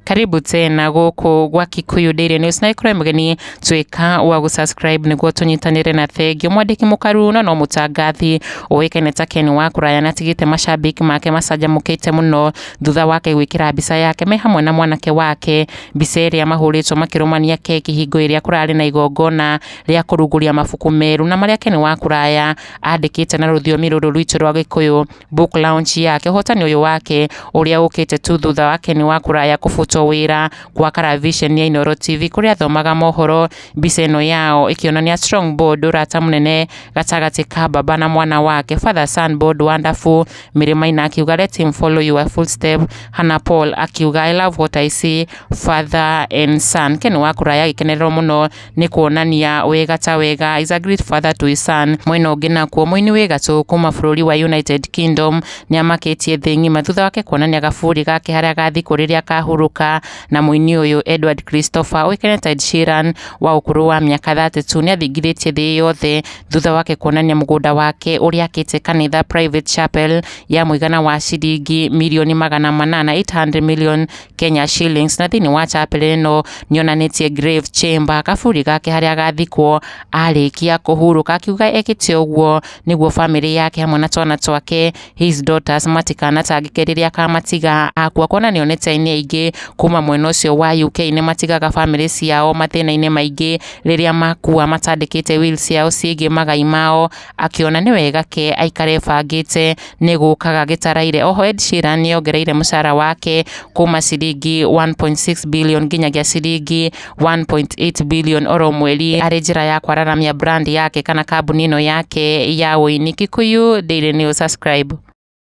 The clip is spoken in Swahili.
Karibu tena guku gwa Kikuyu Daily News na ikore mugeni twika wa gusubscribe niguo tunyitanire na thengio mwandiki mukaruno no mutangathi uwikene ta Ken Wakuraya na tigite mashabiki make macanjamukite muno thutha wake gwikira mbica yake me hamwe na mwanake wake mbica iria mahuritwo makirumania keki hingo iria kurari na igongona ria kuruguria mabuku meru na maria Ken Wakuraya andikite na ruthiomi ruru rwitu rwa Gikuyu book launch yake hotani uyu wake uria ukite tu thutha wa Ken Wakuraya kufuta wira kwa Karavision ya Inoro TV kuria thomaga mohoro mbica ino yao ikionania strong board urata munene gatagati ka baba na mwana wake father son board wonderful Mirimaina akiuga let him follow your footstep Hannah Paul akiuga I love what I see father and son Ken Wakuraya gikenero muno ni kuonania wega ta wega is a great father to his son mwena ugina kuo Mûini wegatu kuma bururi wa United Kingdom ni amaketie thingi mathutha wake kuonania gaburi gake haria gathikuriria kahuruka na Mûini uyu Edward Christopher uikeneta Ed Sheeran wa ukuru wa miaka 32 ni athingiritie thi yothe thutha wake kuonania mugunda wake uria akite kanitha private chapel ya muigana wa ciringi milioni 800 million Kenya shillings na thini wa chapel ino nionanitie grave chamber kaburi gake haria agathikwo arikia kuhuruka akiuga ekite uguo niguo family yake hamwe na twana twake his daughters matikana tangikiriria kamatiga Akua kona nionete ine ingi kuma mwena ucio wa UK ni matigaga family ciao mathina-ine maingi riria makua matandikite will ciao ciigi magai mao akiona ni wega ke aikare bangite ni gukaga gitaraire oho Ed Sheeran ni ongereire mucara wake kuma ciringi 1.6 billion nginyagia ciringi 1.8 billion oro mweri ari njira ya kwararamia brand yake kana kambuni ino yake ya Mûini. Kikuyu Daily News, subscribe.